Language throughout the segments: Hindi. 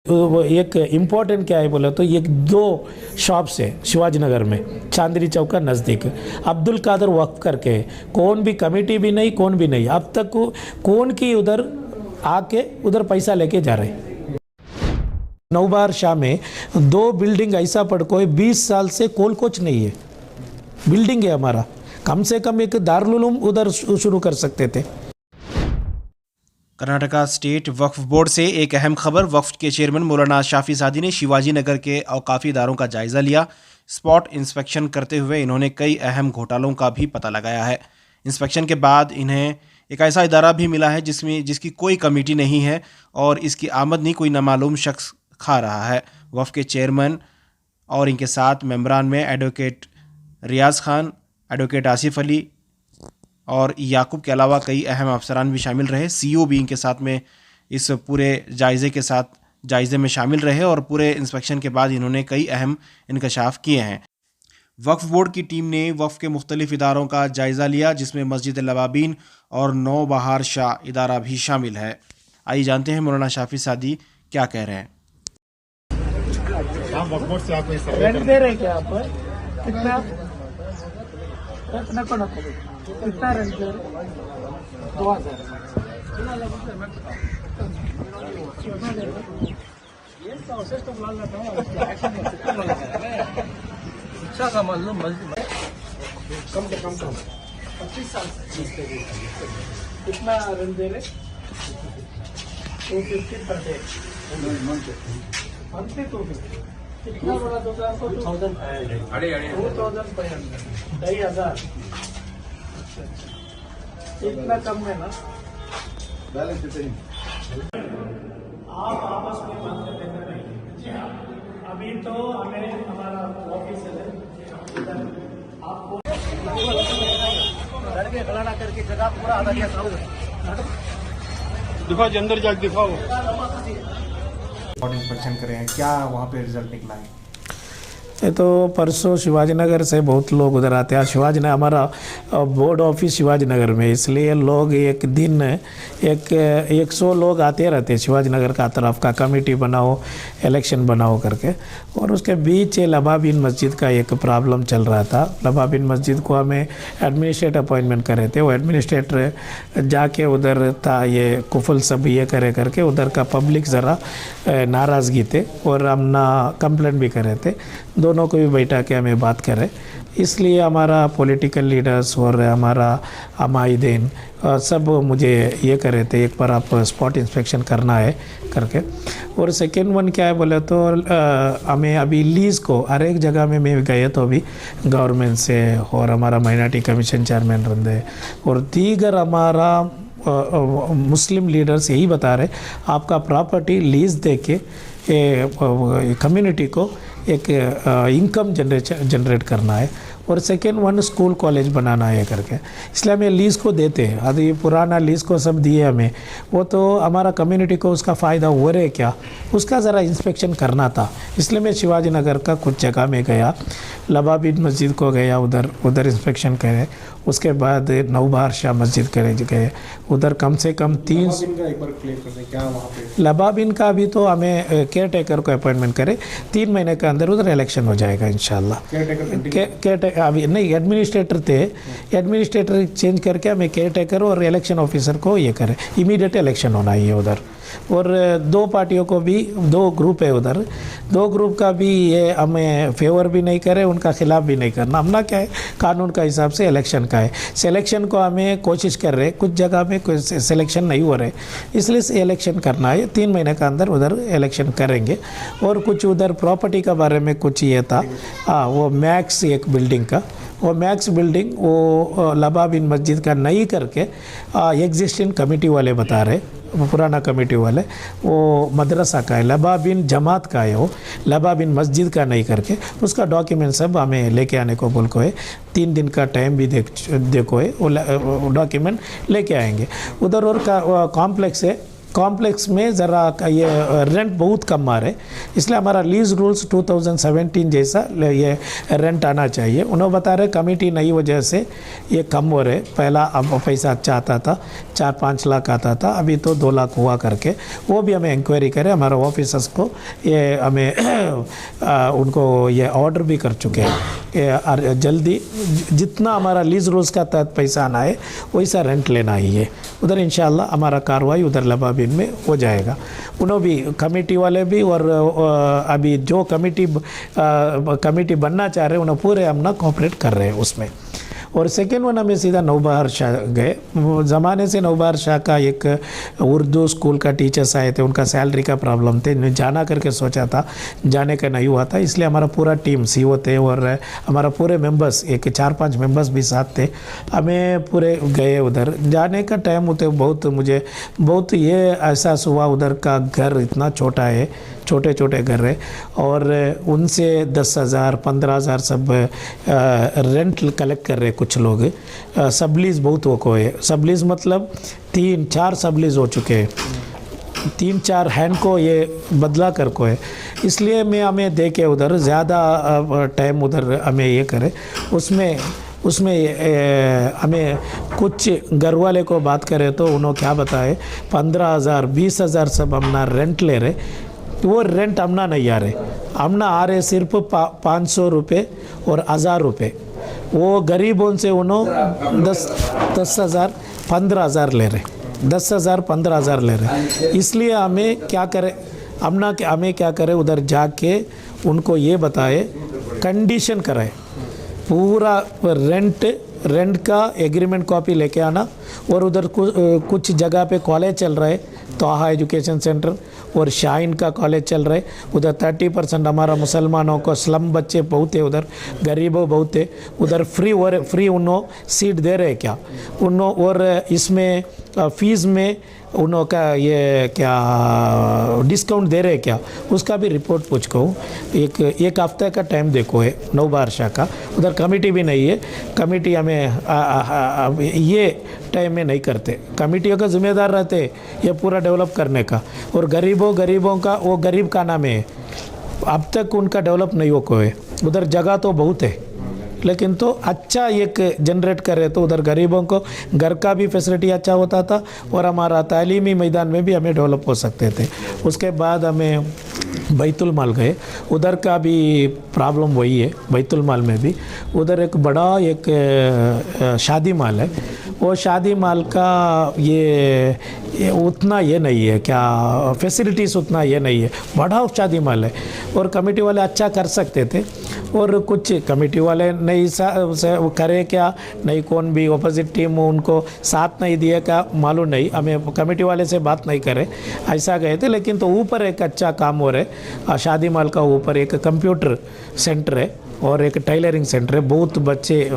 तो वो एक इम्पोर्टेंट क्या है बोले तो एक दो शॉप्स है शिवाजी नगर में, चांदनी चौक का नज़दीक, अब्दुल कादर वक्फ करके, कौन भी कमेटी भी नहीं, कौन भी नहीं, अब तक कौन की उधर आके उधर पैसा लेके जा रहे। नौबार शाह में 2 बिल्डिंग ऐसा पड़को है, 20 साल से कोल कोच नहीं है, बिल्डिंग है हमारा, कम से कम एक दारुल उलूम उधर शुरू कर सकते थे। कर्नाटका स्टेट वक्फ बोर्ड से एक अहम खबर। वक्फ के चेयरमैन मौलाना शाफी सादी ने शिवाजी नगर के औकाफी इदारों का जायज़ा लिया। स्पॉट इंस्पेक्शन करते हुए इन्होंने कई अहम घोटालों का भी पता लगाया है। इंस्पेक्शन के बाद इन्हें एक ऐसा इदारा भी मिला है जिसकी कोई कमेटी नहीं है और इसकी आमदनी कोई नामालूम शख्स खा रहा है। वक्फ के चेयरमैन और इनके साथ मेंबरान में एडवोकेट रियाज खान, एडवोकेट आसिफ अली और याकूब के अलावा कई अहम अफसरान भी शामिल रहे। सीईओ भी इनके साथ में इस पूरे जायज़े में शामिल रहे और पूरे इंस्पेक्शन के बाद इन्होंने कई अहम इंकशाफ किए हैं। वक्फ बोर्ड की टीम ने वक्फ के मुख्तलिफ इदारों का जायज़ा लिया, जिसमें मस्जिद लबाबीन और नौबहार शाह इदारा भी शामिल है। आइए जानते हैं मौलाना शाफी सादी क्या कह रहे हैं। रेंट दे रहे क्या आप? कितना कितना रेंट दे रहे? 2000। कम से कम 25 साल कितना रेंट दे रहे? 250 पर डे, मंथली 250। कितना बड़ा दुकान को 2500, 2500 इतना कम है ना। बैलेंस आप आपस में बात कर लेना नहीं। अभी तो हमें हमारा ऑफिस है इधर, आपको लड़के खड़ा करके जगह पूरा आधा दिया दिखाओ, अंदर जाके दिखाओ। इंस्पेक्शन करें, क्या वहाँ पे रिजल्ट निकला है? ये तो परसों शिवाजी नगर से बहुत लोग उधर आते हैं। शिवाजी नगर हमारा बोर्ड ऑफिस शिवाजी नगर में, इसलिए लोग एक दिन 100 लोग आते रहते हैं शिवाजी नगर का तरफ का, कमेटी बनाओ, इलेक्शन बनाओ करके। और उसके बीच लबाबीन मस्जिद का एक प्रॉब्लम चल रहा था। लबाबीन मस्जिद को हमें एडमिनिस्ट्रेटर अपॉइंटमेंट करे थे, वो एडमिनिस्ट्रेटर जाके उधर था ये कुफल सब ये करे करके, उधर का पब्लिक ज़रा नाराज़गी थे और हम ना कंप्लेंट भी करे थे, दोनों को भी बैठा के हमें बात करें। इसलिए हमारा पॉलिटिकल लीडर्स और हमारा अमाइदीन सब मुझे ये करे थे एक बार आप स्पॉट इंस्पेक्शन करना है करके। और सेकेंड वन क्या है बोले तो हमें अभी लीज़ को हर एक जगह में मैं गए तो अभी गवर्नमेंट से और हमारा माइनॉरिटी कमीशन चेयरमैन रंदे और दीगर हमारा मुस्लिम लीडर्स यही बता रहे आपका प्रॉपर्टी लीज़ दे के कम्युनिटी को एक इनकम जनरेट करना है और सेकेंड वन स्कूल कॉलेज बनाना है करके, इसलिए हमें लीज़ को देते हैं। अभी ये पुराना लीज़ को सब दिए हमें, वो तो हमारा कम्युनिटी को उसका फ़ायदा हो रहा है क्या, उसका ज़रा इंस्पेक्शन करना था। इसलिए मैं शिवाजी नगर का कुछ जगह में गया, लबाबीन मस्जिद को गया, उधर इंस्पेक्शन करे। उसके बाद नौबहार शाह मस्जिद करे गए, उधर कम से कम 3 लबाबीन का भी तो हमें केयर टेकर को अपॉइंटमेंट करे, 3 महीने के अंदर उधर इलेक्शन हो जाएगा इंशाल्लाह। केयर अभी नहीं, एडमिनिस्ट्रेटर थे, एडमिनिस्ट्रेटर चेंज करके हमें केयर टेकर और इलेक्शन ऑफिसर को ये करें, इमीडिएट इलेक्शन होना ही है उधर। और 2 पार्टियों को भी 2 ग्रुप है उधर, 2 ग्रुप का भी ये हमें फेवर भी नहीं करे, उनका खिलाफ भी नहीं करना। हमना क्या है कानून का हिसाब से इलेक्शन का है, सिलेक्शन को हमें कोशिश कर रहे, कुछ जगह में कोई सिलेक्शन नहीं हो रहे, इसलिए से इलेक्शन करना है, 3 महीने का अंदर उधर इलेक्शन करेंगे। और कुछ उधर प्रॉपर्टी का बारे में कुछ ये था, वो मैक्स एक बिल्डिंग का, वो मैक्स बिल्डिंग वो लबाबीन मस्जिद का नहीं करके एग्जिस्टिंग कमेटी वाले बता रहे, वो पुराना कमेटी वाले, वो मदरसा का है, लबाबीन जमात का है, वो लबाबीन मस्जिद का नहीं करके उसका डॉक्यूमेंट सब हमें लेके आने को बोल को है। 3 दिन का टाइम भी देखो है, वो डॉक्यूमेंट लेके आएंगे उधर। और कॉम्प्लेक्स है कॉम्प्लेक्स में ज़रा ये रेंट बहुत कम आ रहे, इसलिए हमारा लीज रूल्स 2017 जैसा ये रेंट आना चाहिए। उन्होंने बता रहे कमेटी नई वजह से ये कम हो रहे, पहला अब पैसा अच्छा आता था 4-5 लाख आता था, अभी तो 2 लाख हुआ करके, वो भी हमें इंक्वायरी करें हमारे ऑफिसर्स को, ये हमें उनको ये ऑर्डर भी कर चुके हैं, जल्दी जितना हमारा लीज रूल्स का तहत पैसा आना है वैसा रेंट लेना ही है। उधर इंशाल्लाह हमारा कार्रवाई उधर लबाबिन में हो जाएगा। उन्होंने भी कमेटी वाले भी और अभी जो कमेटी बनना चाह रहे हैं उन्हें पूरे हम ना कोऑपरेट कर रहे हैं उसमें। और सेकेंड वन हमें सीधा नौबहार शाह गए। ज़माने से नौबहार शाह का एक उर्दू स्कूल का टीचर्स आए थे, उनका सैलरी का प्रॉब्लम थे, जाना करके सोचा था, जाने का नहीं हुआ था, इसलिए हमारा पूरा टीम सीओ थे और हमारा पूरे मेंबर्स एक 4-5 मेंबर्स भी साथ थे, हमें पूरे गए उधर। जाने का टाइम होते मुझे बहुत ये एहसास हुआ उधर का घर इतना छोटा है, छोटे छोटे घर है और उनसे 10,000 15,000 सब रेंट कलेक्ट कर रहे कुछ लोग। सबलीज बहुत हो है, सबलीज मतलब 3-4 सबलीज हो चुके हैं, 3-4 हैंड को ये बदला कर को है, इसलिए मैं हमें देखे उधर ज़्यादा टाइम उधर हमें ये करे। उसमें हमें कुछ घर वाले को बात करें तो उन्होंने क्या बताए 15,000 20,000 सब हमना रेंट ले रहे, वो रेंट हमना नहीं आ रहे, हमना आ रहे सिर्फ 500 रुपये और 1,000 रुपये। वो गरीबों से उन्होंने 10,000 15,000 ले रहे, 10,000 15,000 ले रहे। इसलिए हमें क्या करें, हमें क्या करें उधर जाके उनको ये बताए, कंडीशन कराए, पूरा रेंट का एग्रीमेंट कॉपी लेके आना। और उधर कुछ जगह पे कॉलेज चल रहा है, तोहा एजुकेशन सेंटर और शाइन का कॉलेज चल रहा है, उधर 30% हमारा मुसलमानों को, स्लम बच्चे बहुत है उधर, गरीबों बहुत है उधर, फ्री उन्होंने सीट दे रहे क्या उन्होंने, और इसमें फ़ीस में उन्हों का ये क्या डिस्काउंट दे रहे क्या, उसका भी रिपोर्ट पूछ को। एक हफ्ते का टाइम देखो है नौबहार शाह का, उधर कमेटी भी नहीं है, कमेटी हमें ये टाइम में नहीं करते, कमेटियों का जिम्मेदार रहते ये पूरा डेवलप करने का, और गरीबों का वो गरीब का नाम है, अब तक उनका डेवलप नहीं हो को है। उधर जगह तो बहुत है लेकिन तो अच्छा एक जनरेट करे तो उधर गरीबों को घर का भी फैसिलिटी अच्छा होता था और हमारा तालीमी मैदान में भी हमें डेवलप हो सकते थे। उसके बाद हमें बैतुल माल गए, उधर का भी प्रॉब्लम वही है। बैतुल माल में भी उधर एक बड़ा एक शादी माल है, वो शादी माल का ये उतना ये नहीं है, क्या फैसिलिटीज़ उतना ये नहीं है, बड़ा शादी माल है और कमेटी वाले अच्छा कर सकते थे और कुछ कमेटी वाले नहीं करे क्या, नहीं कौन भी अपोजिट टीम उनको साथ नहीं दिए क्या मालूम नहीं, हमें कमेटी वाले से बात नहीं करे, ऐसा गए थे। लेकिन तो ऊपर एक अच्छा काम हो रहा है, शादी माल का ऊपर एक कंप्यूटर सेंटर है और एक टेलरिंग सेंटर है, बहुत बच्चे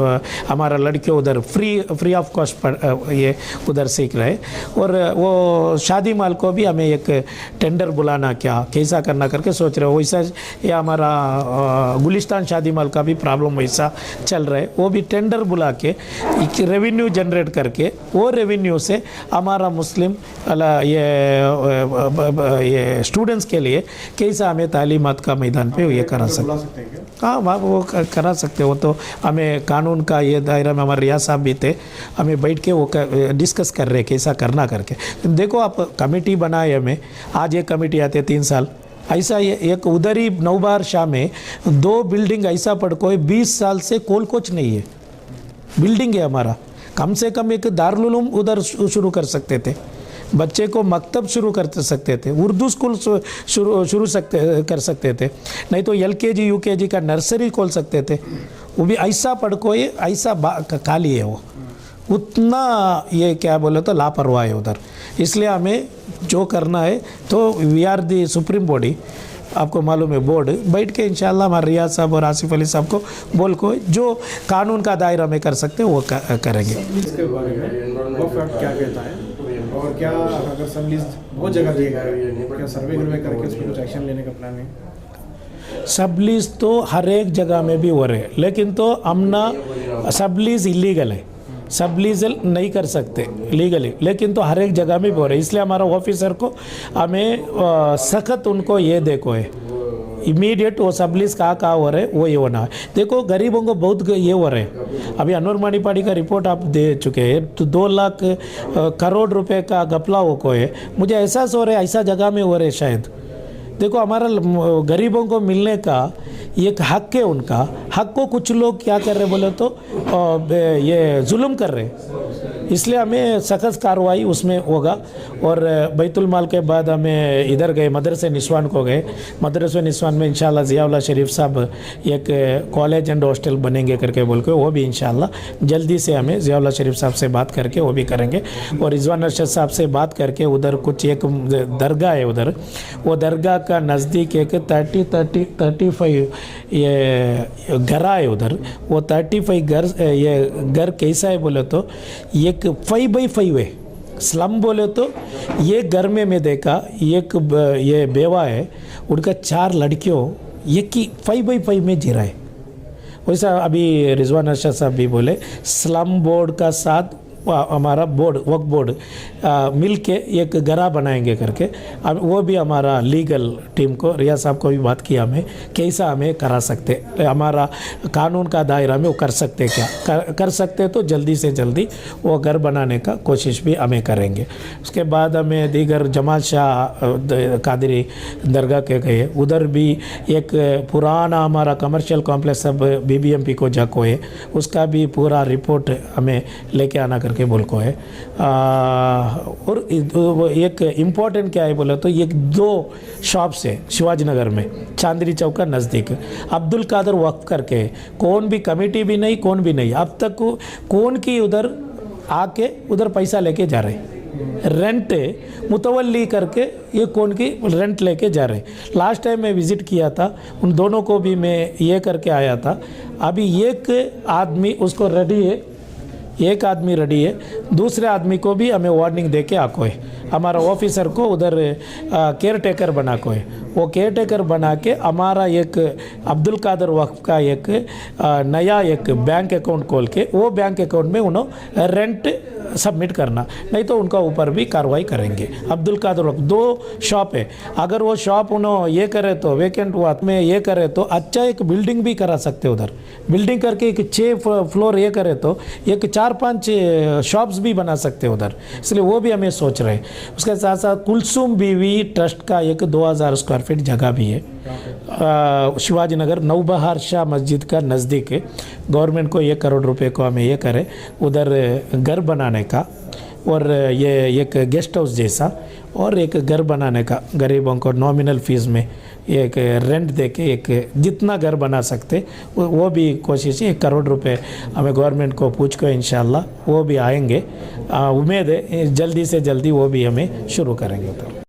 हमारा लड़कियों उधर फ्री ऑफ कॉस्ट पर ये उधर सीख रहे। और वो शादी माल को भी हमें एक टेंडर बुलाना क्या कैसा करना करके सोच रहे हो, वैसा ये हमारा गुलिस्तान शादी माल का भी प्रॉब्लम वैसा चल रहा है, वो भी टेंडर बुला के रेवेन्यू जनरेट करके वो रेवेन्यू से हमारा मुस्लिम ये स्टूडेंट्स के लिए कैसा हमें तालीमात का मैदान पे ये करा सकते हैं। हाँ वो करा सकते हो, तो हमें कानून का ये दायरा में हमारे रियाज साहब भी थे, हमें बैठ के वो डिस्कस कर रहे कैसा करना करके। देखो आप कमेटी बनाए, हमें आज ये कमेटी आते 3 साल, ऐसा ये एक उधर ही नौबहार शाह में 2 बिल्डिंग ऐसा पड़को है, 20 साल से कोल कोच नहीं है, बिल्डिंग है हमारा, कम से कम एक दारुल उलूम उधर शुरू कर सकते थे, बच्चे को मकतब शुरू कर सकते थे, उर्दू स्कूल शुरू कर सकते थे, नहीं तो LKG UKG का नर्सरी खोल सकते थे, वो भी ऐसा पढ़को ये ऐसा खाली है, वो उतना ये क्या बोले तो लापरवाह है उधर। इसलिए हमें जो करना है तो we are the supreme body, आपको मालूम है बोर्ड, बैठ के इंशाल्लाह हमारे रियाज साहब और आसिफ अली साहब को बोल को जो कानून का दायरा में कर सकते हैं वो करेंगे। इसके बारे में वक्फ एक्ट क्या कहता है और क्या अगर सब लीज बहुत जगह दिए गए, क्या सर्वे करके उस पर कुछ एक्शन लेने का प्लान है? सब लीज तो हर एक जगह में भी हो रहे हैं, लेकिन तो हमना सब लीज इलीगल है, सब लीगल नहीं कर सकते लीगली, लेकिन तो हर एक जगह में बोल रहे, इसलिए हमारा ऑफिसर को हमें सख्त उनको ये देखो है इमीडिएट वो सब लीज कहाँ हो रहे हैं वो ये होना है। देखो गरीबों को बहुत ये हो रहे हैं। अभी अनवर मानीपाड़ी का रिपोर्ट आप दे चुके हैं, तो 2 लाख करोड़ रुपए का घपला हो को है। मुझे एहसास हो रहा है ऐसा जगह में हो रहे शायद। देखो हमारा गरीबों को मिलने का एक हक है, उनका हक को कुछ लोग क्या कर रहे बोले तो ये जुल्म कर रहे, इसलिए हमें सख्त कार्रवाई उसमें होगा। और बैतुल माल के बाद हमें इधर गए मदरसे निस्वान को गए। मदरसे निस्वान में इंशाल्लाह ज़ियाउल्लाह शरीफ साहब एक कॉलेज एंड हॉस्टल बनेंगे करके बोल के, वो भी इंशाल्लाह जल्दी से हमें ज़ियाउल्लाह शरीफ साहब से बात करके वो भी करेंगे। और रिजवान अरशद साहब से बात करके उधर कुछ एक दरगाह है उधर, वो दरगाह का नज़दीक एक 35 ये घर है उधर। वो 35 घर, ये घर कैसा है बोले तो एक 5x5 है स्लम बोले तो। ये घर में मैं देखा एक ये बेवा है, उनका 4 लड़कियों एक ही 5x5 में जी रहा है। वैसा अभी रिजवान अरशद साहब भी बोले स्लम बोर्ड का साथ हमारा बोर्ड वक्फ बोर्ड मिल के एक गरा बनाएंगे करके। अब वो भी हमारा लीगल टीम को रिया साहब को भी बात किया हमें कैसा हमें करा सकते, हमारा कानून का दायरा में वो कर सकते, क्या कर सकते तो जल्दी से जल्दी वो घर बनाने का कोशिश भी हमें करेंगे। उसके बाद हमें दीगर जमाल शाह कादरी दरगाह के गए, उधर भी एक पुराना हमारा कमर्शियल कॉम्प्लेक्स अब BBMP को जाको है, उसका भी पूरा रिपोर्ट हमें लेके आना के बोल को है। और एक इम्पोर्टेंट क्या है बोला तो एक 2 शॉप्स है शिवाजी नगर में चांदनी चौक का नज़दीक, अब्दुल कादर वक्फ करके, कौन भी कमेटी भी नहीं कौन भी नहीं, अब तक कौन की उधर आके उधर पैसा लेके जा रहे, रेंट मुतवल्ली करके ये कौन की रेंट लेके जा रहे। लास्ट टाइम मैं विज़िट किया था, उन दोनों को भी मैं ये करके आया था। अभी एक आदमी उसको रेडी है, एक आदमी रेडी है, दूसरे आदमी को भी हमें वार्निंग दे के आको है। हमारा ऑफिसर को उधर केयर टेकर बना को है, वो केयर टेकर बना के हमारा एक अब्दुल कादर वक्फ का एक नया एक बैंक अकाउंट खोल के वो बैंक अकाउंट में उन्होंने रेंट सबमिट करना, नहीं तो उनका ऊपर भी कार्रवाई करेंगे। अब्दुल कादर वक्फ 2 शॉप है, अगर वो शॉप उन्होंने ये करे तो वेकेंट हुआ में ये करे तो अच्छा एक बिल्डिंग भी करा सकते उधर, बिल्डिंग करके एक 6 फ्लोर ये करे तो एक 4-5 शॉप्स भी बना सकते उधर, इसलिए वो भी हमें सोच रहे हैं। उसके साथ साथ कुलसुम बीवी ट्रस्ट का एक 2000 स्क्वायर फीट जगह भी है शिवाजी नगर नौबहार शाह मस्जिद का नज़दीक है। गवर्नमेंट को 1 करोड़ रुपए को हमें ये करे उधर घर बनाने का, और ये एक गेस्ट हाउस जैसा और एक घर बनाने का, गरीबों को नॉमिनल फीस में एक रेंट दे के एक जितना घर बना सकते वो भी कोशिश है। 1 करोड़ रुपए हमें गवर्नमेंट को पूछ कर इंशाल्लाह वो भी आएंगे, उम्मीद है जल्दी से जल्दी वो भी हमें शुरू करेंगे। तो